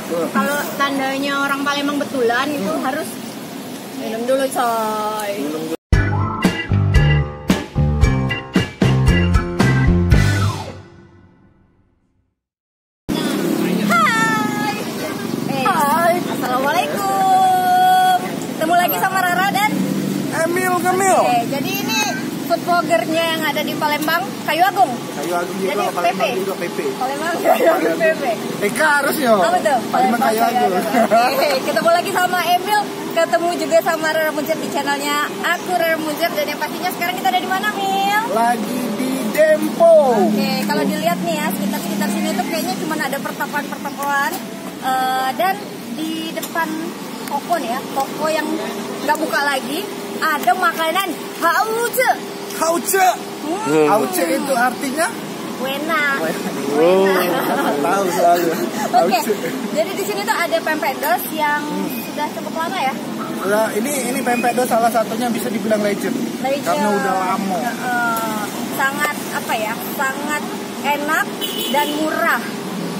Kalau tandanya orang Palembang betulan itu harus minum dulu coy. Hai. Assalamualaikum. Ketemu lagi sama Rara dan Emil. Oke, jadi ini food vloggernya yang ada di Palembang, Kayu Agung. Kayu Agung juga, Jadi Palembang PP. juga PP. Palembang Kayu Agung PP. PK harusnya. Apa tuh? Palembang Kayu Agung. Oke, ketemu lagi sama Emil, ketemu juga sama Rara Muncer di channelnya aku Rara Muncer, dan yang pastinya sekarang kita ada di mana, Mil? Lagi di Dempo. Oke, kalau dilihat nih ya, sekitar sini tuh kayaknya cuma ada pertokoan dan di depan toko nih ya, toko yang nggak buka lagi, ada makanan hauce. Hauce. Hauce itu artinya? Wena. Tahu soalnya. Oke, jadi di sini tuh ada pempek dos yang sudah cukup lama ya. Nah, ini pempek dos salah satunya bisa dibilang legend. Karena udah lama. Sangat apa ya? Sangat enak dan murah.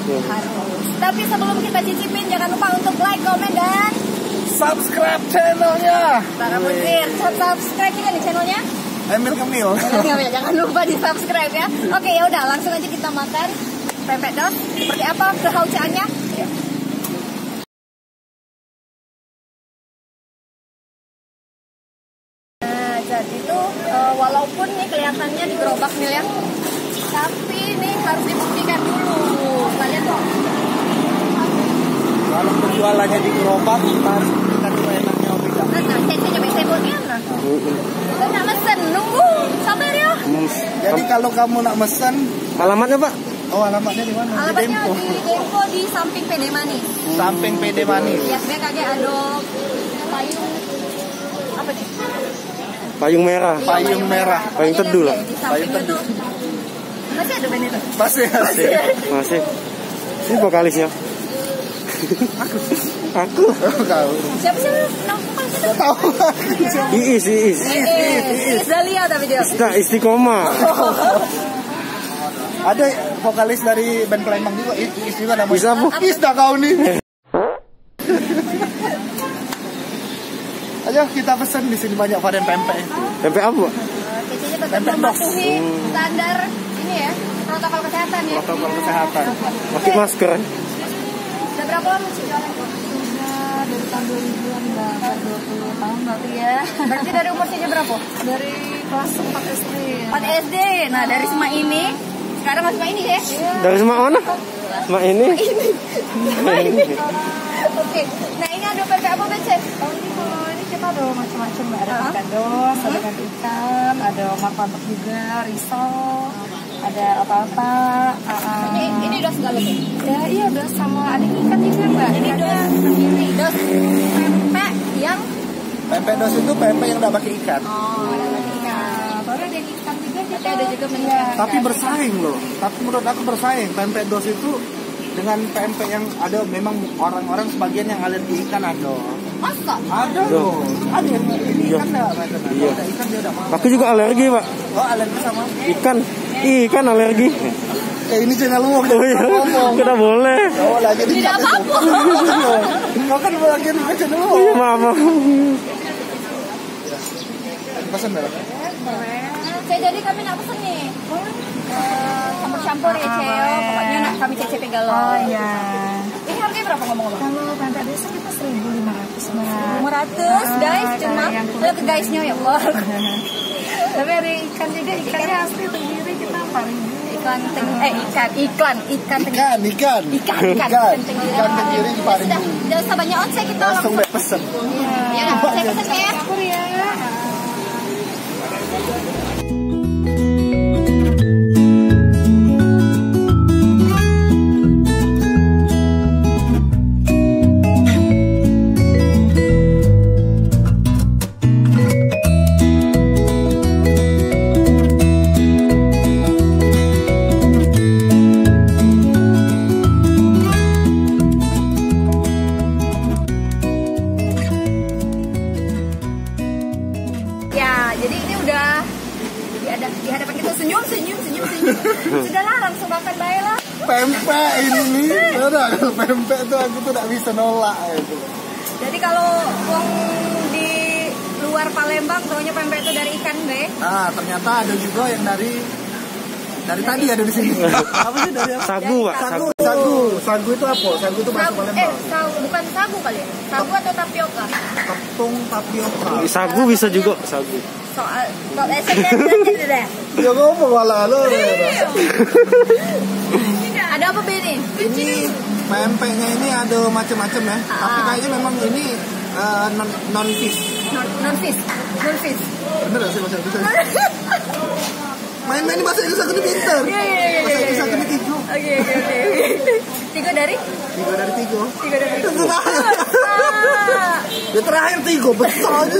Harus. Tapi sebelum kita cicipin, jangan lupa untuk like, komen, dan Subscribe channelnya. Rara Muncer. Subscribe juga nih channelnya Emil Kemil. Jangan lupa di subscribe ya. Oke, ya udah langsung aja kita makan pempek dos. Seperti apa kehaucaannya? Yuk. Nah, jadi tuh walaupun nih kelihatannya di gerobak nih ya, tapi nih harus dibuktikan dulu. Kalian tuh Kalau penjualannya di gerobak, harus kita dulu enaknya beda. nah, cecenya besebonnya nah. Kita nggak mesen, nunggu, sabar ya. Jadi kalau kamu nak mesen, alamatnya Pak? oh alamatnya di mana? Alamatnya Dempo. di Dempo di samping PD Manis. Samping PD Manis. Ya, sebenarnya kaget ada payung apa sih? Payung merah. Payung merah. Payung teduh lah. Di sampingnya tuh masih ada band itu. Masih. Masih. Ini vokalisnya. Aku. Kau. Siapa sih nampak itu? Tahu. Iis. Zalia tapi dia. Istiqomah. Ada vokalis dari band Palembang juga, Is juga namanya. Bisa, Bu? Is dah kau nih. Ayo kita pesen, di sini banyak varian pempek. Pempek apa, Pak? Kecilnya tetap Pempek dos. mematuhi standar ini ya, protokol kesehatan ya. Protokol kesehatan. Pakai masker. Udah berapa lama sih jualan? Sudah dari tahun 2000-an, udah 20 tahun berarti ya. Berarti dari umur sejak berapa? Dari kelas 4 SD. 4 SD. Nah, dari Sema ini sekarang masih Sema ini ya? Dari semak mana? Semak ini. Oke. Nah, ini ada pempek apa, Becek? Oh, ini kalau ini kita ada macam-macam, Mbak. Ada ikan dos, ada ikan ikan, ada martabak juga, risol, ada apa-apa. Ini dos segala tuh. Ya, iya dos sama ada ikan juga, Mbak. Ini dos sendiri, dos pempek yang Pempek dos itu pempek yang udah pakai ikan. ada lagi ikan. Baru ada ikan juga, Tapi ada juga menu Iya. Tapi bersaing loh. Tapi menurut aku bersaing. Pempek dos itu dengan pempek yang ada, memang orang-orang sebagian yang alergi ikan ada. Masa? Ada loh. Ada yang ini Iya. ikan enggak mereka. Iya. Ada ikan dia udah mau. Aku juga alergi, Pak. Oh, alergi sama. Ikan alergi. Ini channel lu Oh iya. Kita boleh. Oh, lagi di Tidak apa-apa. Kau kan bagian channel lu. Oh iya, maaf. Pesan dah. Saya jadi kami nak pesen nih. Campur-campur ya, Ceo. Pokoknya nak kami cecep galon. Oh iya. Ini harganya berapa ngomong-ngomong? Kalau pempek desa kita 1.500, Mbak. 500 guys, cuma yang lihat ke guysnya ya Allah. Tapi ada ikan juga, ikannya asli sendiri kita 4.000. Ikan tenggiri. Ikan. Ikan tenggiri. Ikan tenggiri di Paris. Tidak usah banyak onsek, kita Langsung deh pesen. Ya, saya pesen ya. Campur ya. di hadapan kita senyum. Sudahlah, langsung makan baiklah. pempek ini. Udah, kalau pempek tuh aku tuh gak bisa nolak gitu. Jadi kalau wong di luar Palembang taunya pempek itu dari ikan be. Nah, ternyata ada juga yang dari tadi ada di sini. Apa sih dari apa? Sagu, Pak. Sagu. Sagu itu apa? Sagu itu bahasa Palembang. Bukan sagu kali ya? Sagu atau tapioka? Tepung tapioka. Sagu bisa juga, sagu. Soal deh. Ya ngomong malah lo. Ada apa be ini? Ini pempeknya ini ada macam-macam ya. Tapi kayaknya memang ini non fish. Non fish. Bener gak sih bahasa Indonesia? Main-main bahasa Inggris aku nih pinter. Bahasa Inggris aku nih tiga. Oke. Tiga dari? Tiga dari tiga. Ya terakhir tiga besar aja.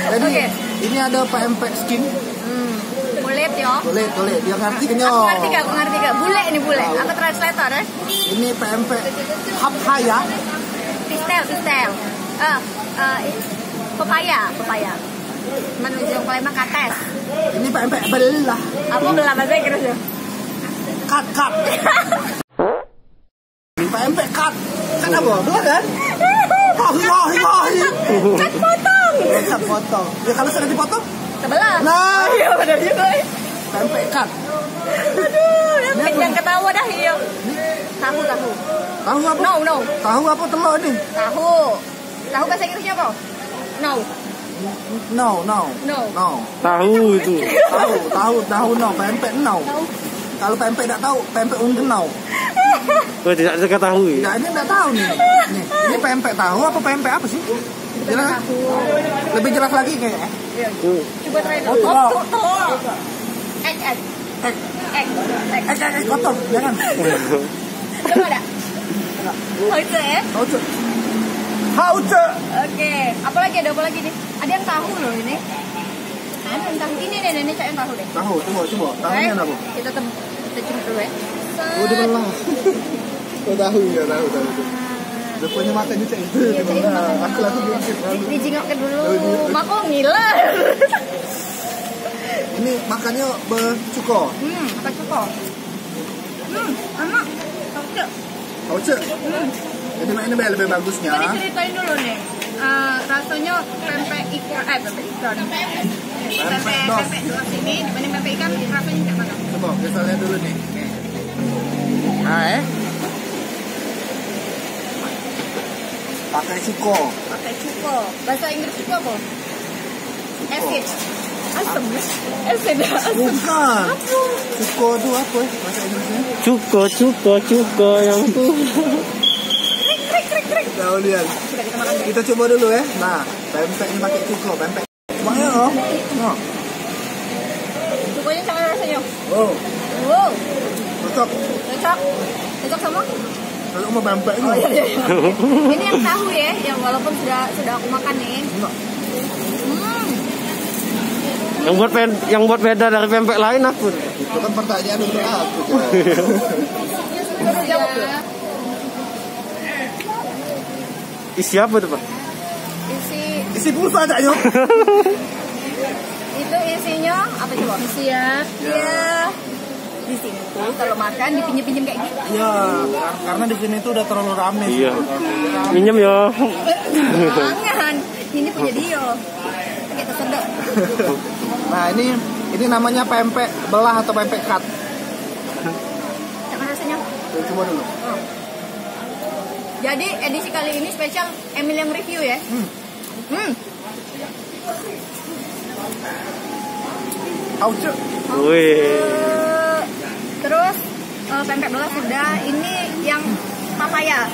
Jadi ini ada pempek skin. Bulet ya. Bulet. Dia ngertinya. Aku ngerti gak? Bule ini bule. Aku translator ya. Ini pempek hapaya. Pistel. Pepaya. Menuju Palembang kates. Ini pempek belah. Apa belah bahasa Inggris ya? Kat. Ini pempek kat. Kat apa? Belah kan? Kat potong. Kat potong. Ya kalau sudah dipotong? Sebelah. Nah. Iya benar juga. Pempek kat. Aduh, yang ketawa dah iya. Tahu. Tahu apa? No. Tahu apa telur nih? Tahu bahasa Inggrisnya apa? No. Tahu itu. Tahu no. Pempek no. Kalau pempek tak tahu, pempek unggen no. Oh, tidak diketahui. Ya ini enggak tahu nih. Ini pempek tahu apa pempek apa sih? Jelas. Lebih jelas lagi kayaknya. Coba try dulu. Telur. Egg. Kotor, jangan. Coba dah. Hauce. Oke. Ada apa lagi nih? Ada yang tahu loh ini. Ada yang tahu. Ini cak yang tahu deh. Tahu, coba. Tahunya apa? Kita cium dulu ya. Oh, dibelah. Oh, tahu. Rupanya makan juga itu. Aku langsung bikin. Dijingokkan dulu. Mako ngiler. Ini makannya bercuko. Apa cuko? Enak. Hauce. Jadi ini lebih bagusnya. Tadi ceritain dulu nih. Rasanya pempek ikan. Pempek dos ini dibanding pempek ikan rasanya kayak mana? Coba kita lihat dulu nih. Nah, pakai cuko. Bahasa Inggris cuko apa? Acid. Asam. Bukan. Cuko itu apa ya bahasa Inggrisnya? Cuko yang tuh. Tahu lihat. Kita coba dulu ya. Nah, pempek ini pakai cuko, pempek. Semuanya loh. Cukonya sama rasanya. Wow. Cocok sama? Kalau mau pempek ini. Ini yang tahu ya, yang walaupun sudah aku makan nih. Yang buat beda dari pempek lain apa? Itu kan pertanyaan untuk aku. Isi apa tuh, Pak? Isi pulsa aja yuk. Itu isinya apa coba? Ya. Di sini tuh kalau makan dipinjem-pinjem kayak gitu. Iya, karena di sini tuh udah terlalu rame. Iya. Minjem ya. Jangan. Ini punya dia. Kita sedek. Nah, ini namanya pempek belah atau pempek cut. Coba rasanya. Coba dulu. Jadi edisi kali ini spesial Emil yang review ya. Hauce. Wih. Terus pempek belah sudah. Ini yang papaya.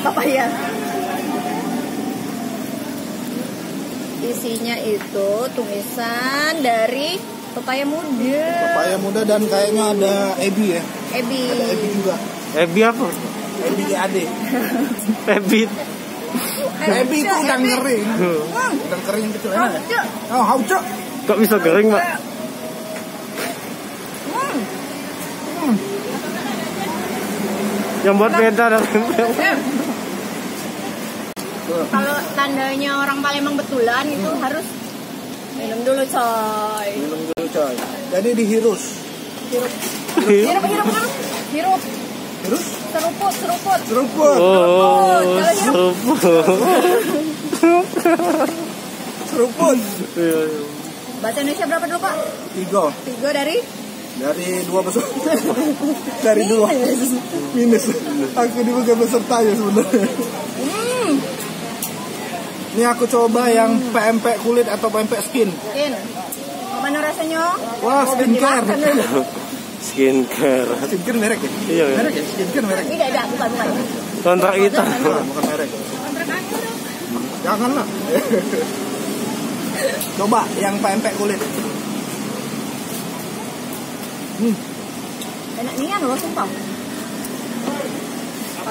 Isinya itu tumisan dari pepaya muda Dan kayaknya ada ebi ya. Ebi juga. Ebi apa? Ebi ade. Ebi itu udang kering. Udang kering yang kecil enak ya? Oh, hauce. Kok bisa kering, Pak? Yang buat beda dari pempek. Kalau tandanya orang Palembang betulan itu harus minum dulu coy. Jadi dihirus. Hirup. Sirup. Terus Seruput. seruput. Oh, Kalau hirup. Seruput. Bahasa Indonesia berapa dulu Pak? 3 3 dari? dari 2 besar. Dari 2 minus. Aku ini bukan peserta ya sebenarnya. Ini aku coba yang pempek kulit atau pempek skin. Skin. Mana rasanya? Wah, skincare. Skincare. Skincare merek ya? Iya, iya. Merek ya? Skincare merek. Tidak, bukan. Kontrak kita. Bukan merek. Janganlah. Coba yang pempek kulit. Enak nian loh, sumpah.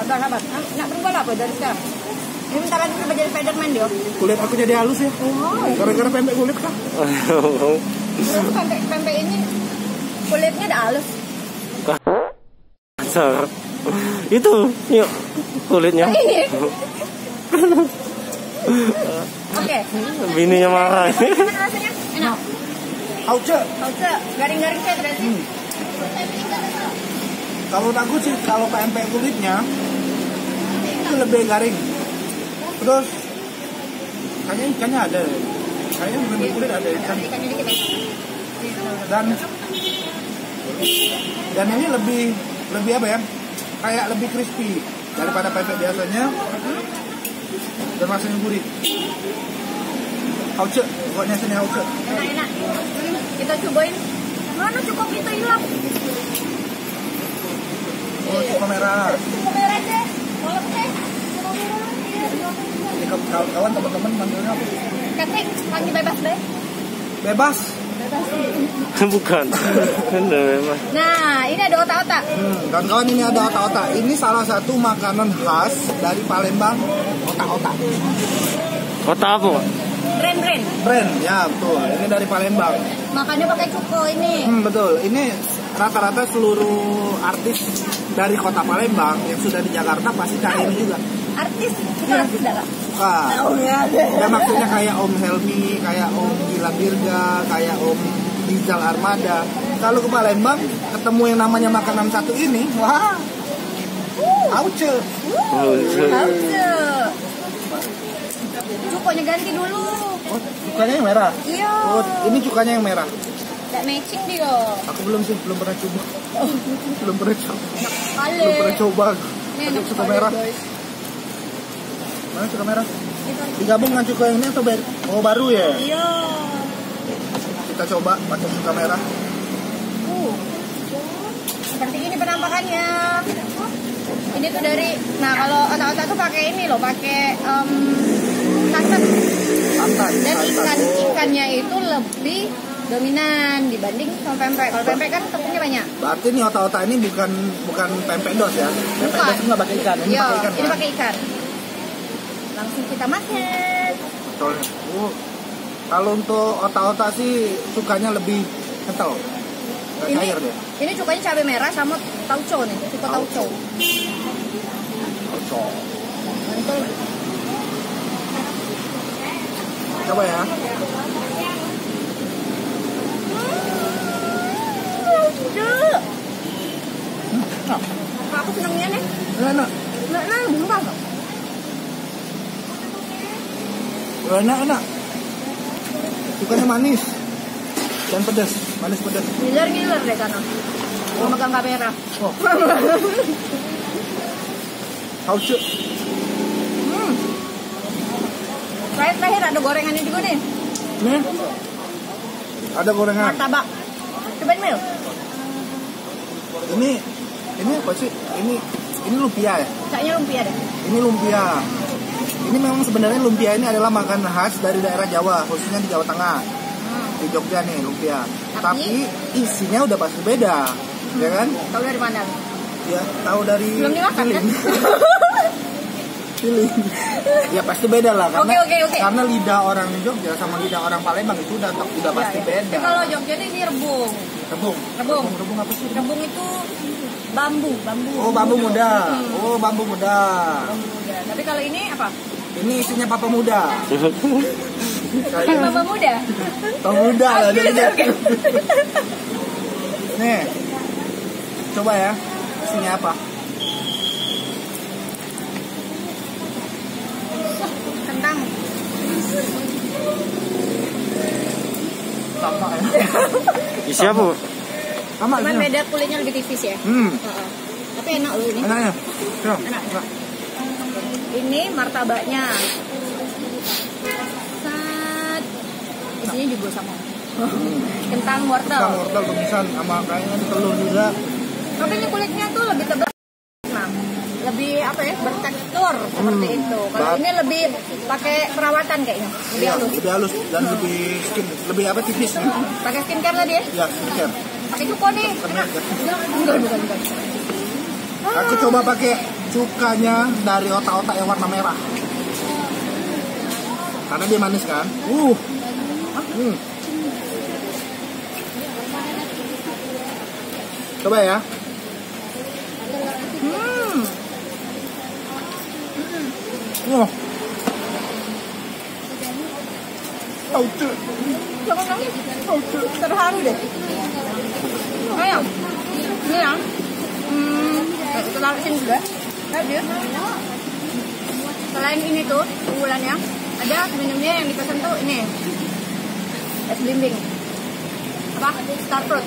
Sabar. Nak berubah apa dari sekarang? Ini bentar lagi kita jadi Spiderman dia. Kulit aku jadi halus ya. Wow. Gara-gara pempek kulit kah? Pempek ini kulitnya udah halus. Kasar. Itu, yuk kulitnya. Oke. Bininya marah. Gimana rasanya? Enak. Hauce. Garing-garing saya berarti. Kalau aku sih kalau pempek kulitnya itu lebih garing. Terus kayaknya ikannya ada. Kayaknya pempek kulit ada ikan. Ikannya dikit ya. Dan ini lebih apa ya? Kayak lebih crispy daripada pempek biasanya. Dan rasanya gurih. Hauce, pokoknya sini hauce. Enak. Kita cobain. Mana cukup kita hilang? Oh, cuka merah. Cukup merah deh. Boleh deh. Ini kawan teman-teman manggilnya apa? Kakek, panggil bebas deh. Bebas. Bukan. Nah, ini ada otak-otak. Kawan-kawan ini ada otak-otak. Ini salah satu makanan khas dari Palembang. Otak-otak. Kota apa, Pak? Brand. Brand, ya betul. Ini dari Palembang. Makannya pakai cuko ini. Betul. Ini rata-rata seluruh artis dari kota Palembang yang sudah di Jakarta pasti cari ini juga. Artis, kita artis dah lah. Wah. Ya maksudnya kayak Om Helmi, kayak Om Gilang Dirga, kayak Om Rizal Armada. Kalau ke Palembang ketemu yang namanya makanan satu ini, wah. Hauce. Hauce. Cukonya ganti dulu. Oh, cukanya yang merah. Iya. Oh, ini cukanya yang merah. Gak matching dia. Aku belum pernah coba. Belum pernah coba. Kali. Belum pernah coba. Ini Pakai enak cuka sekali, merah. guys. Mana cuka merah? Itu. Digabung dengan cuka yang ini atau baru ya? Iya. Kita coba pakai cuka merah. Seperti ini penampakannya. Ini tuh dari, nah kalau otak-otak tuh pakai ini loh, pakai santan. Santan. Dan santan. ikannya itu lebih dominan dibanding sama pempek. Kalau pempek kan tepungnya banyak. Berarti nih otak-otak ini bukan pempek dos ya? Pempek Bukan. dos itu nggak pakai ikan. Ini Iya, pakai ikan. ini kan? pakai ikan. Langsung kita makan. Betul. Kalau untuk otak-otak sih sukanya lebih kental. Nggak cair deh. Ini cukanya cabai merah sama tauco nih, cuka tauco. Cocok. Mantul. Coba ya. Aku senangnya nih. Enak. Bukan. Enak. Sukanya manis dan pedas. Manis pedas. Ngiler deh kana. Mau megang kamera. Oh. Hauce. Terakhir ada gorengannya juga nih. Nih. Ada gorengan. Martabak. Cobain Mil. Ini apa sih? Ini lumpia ya? Kayaknya lumpia deh. Ini lumpia. Ini memang sebenarnya lumpia ini adalah makanan khas dari daerah Jawa, khususnya di Jawa Tengah. Di Jogja nih lumpia. Tapi isinya udah pasti beda. Ya kan? Tahu dari mana? Ya, tahu dari Belum dimakan kan? Feeling. Ya pasti beda lah karena Oke. karena lidah orang Jogja sama lidah orang Palembang itu udah pasti beda. Tapi kalau Jogja ini rebung. Rebung. Rebung. Rebung apa sih? Rebung itu bambu. Oh, bambu muda. Oh, bambu muda. Bambu muda. Tapi kalau ini apa? Ini isinya papa muda. Bambu muda. Papa muda lah jadinya. Nih. Coba ya. Isinya apa? Kentang. Sama ya. Isi apa, Bu? Sama Cuman isinya. beda kulitnya lebih tipis ya. Heeh. Tapi enak loh ini. Enaknya. Ya. Enak. Ini martabaknya. Set. Isinya juga sama. Kentang wortel. Kentang wortel tumisan sama kayaknya ada telur juga. Tapi ini kulitnya tuh lebih tebal. Nah, lebih apa ya? Bertekstur seperti itu. Kalau ini lebih pakai perawatan kayaknya. Lebih Iya, halus. lebih halus dan lebih skin, lebih apa tipis. Pakai skincare tadi ya? Ya, skincare. Pakai cuko nih. Enak ya. Bukan. Aku coba pakai cukanya dari otak-otak yang warna merah. Karena dia manis kan. Coba ya. Auce. Jangan nangis. Terharu deh. Ayo. Ini ya. Kita habisin juga. Lihat dia. Selain ini tuh unggulannya, ada minumnya yang dipesan tuh ini. Es blimbing. Apa? Star fruit.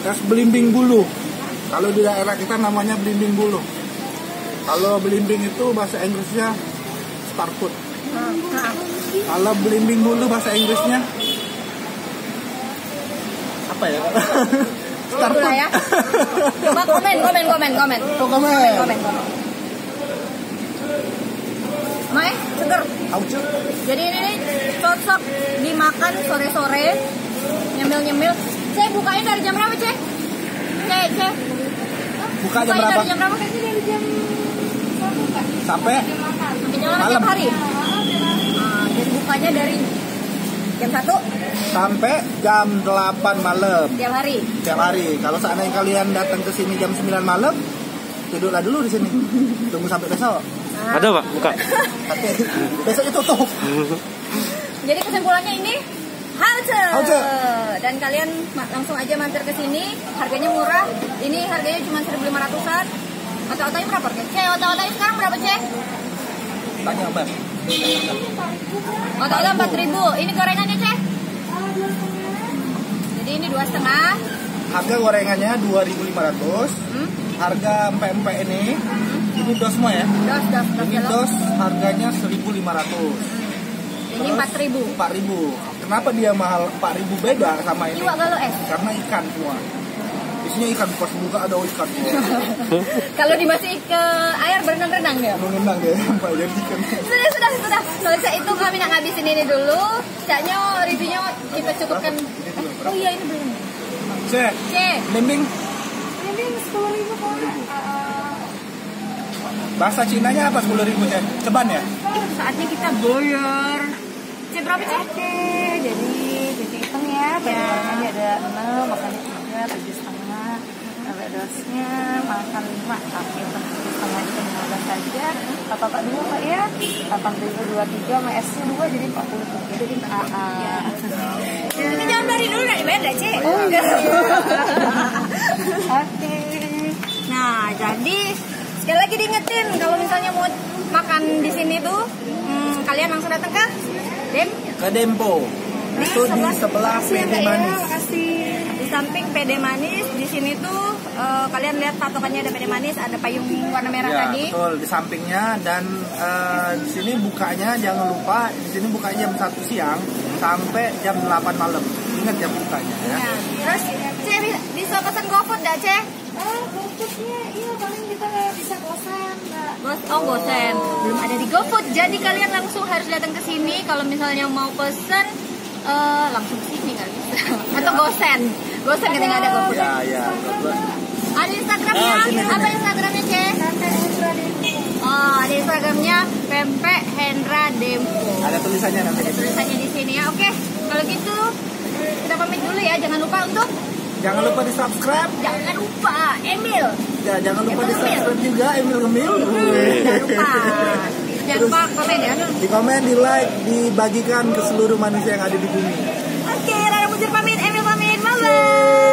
Es belimbing bulu. Kalau di daerah kita namanya belimbing bulu. Kalau belimbing itu bahasa Inggrisnya starfood. Nah. Kalau belimbing bulu bahasa Inggrisnya apa ya? Starfood lah ya. Coba komen. Komen. Mai, seger. Auce. Jadi ini nih cocok dimakan sore-sore, nyemil-nyemil. Cek bukain dari jam berapa, Cek? Cek. Buka jam Bukain berapa? dari jam berapa? Dari jam 1 Kak. Sampai Sampai jalan Malam. tiap hari. Nah, jadi bukanya dari jam 1 sampai jam 8 malam tiap hari. tiap hari. Kalau seandainya kalian datang ke sini jam 9 malam, tidurlah dulu di sini. Tunggu sampai besok. Nah, Ada, Pak? Buka. Tapi besoknya tutup. jadi kesimpulannya ini halte. Dan kalian langsung aja mampir ke sini. Harganya murah. Ini harganya cuma 1.500-an. Otak-otaknya berapa, Cek? Otak-otaknya sekarang berapa, Cek? Tanya Mbak. Otak-otak 4.000. Ini gorengannya, Cek? Jadi ini 2,5. Harga gorengannya 2.500. Harga empek-empek ini dos semua ya. Dos Ini galon. dos harganya 1.500. Ini 4.000. 4.000. Kenapa dia mahal 4.000 beda sama ini? Iwak galo es. Karena ikan semua. Isinya ikan, pas buka ada ikan. Kalau dimasukin ke air berenang-renang dia. Mengenang dia sampai jadi ikan. Sudah. Kalau Cak itu kami nak ngabisin ini dulu. Caknya reviewnya kita cukupkan. Oh iya ini belum. Cek, Cek. belimbing Ini 10.000 Kak. bahasa Cinanya apa 10.000 Cek? Ceban ya? Saatnya kita bayar. Cek berapa, Cek? Oke, jadi Cici hitung ya. Bayarnya ada 6, makan 3, 7,5. Ada dosnya, makan 5. Oke, 7,5 itu 15 saja. Apa-apa dulu Pak ya? 8.023 sama S-nya 2 jadi 40. Jadi Ini jangan bari dulu nak dibayar dah, Cek. Oh iya. Oke. Nah, jadi sekali lagi diingetin kalau misalnya mau makan di sini tuh, kalian langsung datang ke Ke Dempo. Itu di sebelah PD Manis. Makasih. di samping PD Manis. Di sini tuh kalian lihat patokannya ada PD Manis, ada payung warna merah Ya, tadi. betul di sampingnya dan di sini bukanya jangan lupa di sini bukanya jam 1 siang sampai jam 8 malam. Ingat jam bukanya ya. Nah, terus Cek bisa pesan GoFood dah, Cek? GoFoodnya iya paling kita bisa kosan Mbak. Gosen. Belum ada di GoFood. Jadi kalian langsung harus datang ke sini kalau misalnya mau pesen langsung ke sini kan bisa. Atau Gosen ketika ada GoFood. Ya. Ada Instagramnya? Apa Instagramnya, Cek? Oh, ada Instagramnya Pempek Hendra Dempo. Ada tulisannya nanti. Ada tulisannya di sini ya. Oke, kalau gitu kita pamit dulu ya. Jangan lupa untuk Jangan lupa di subscribe. jangan lupa Emil. Ya, jangan lupa di subscribe juga Emil Ngemil. Jangan lupa. Jangan lupa komen ya. Di komen, di like, dibagikan ke seluruh manusia yang ada di bumi. Oke, Rara Mujur pamit, Emil pamit. Bye bye.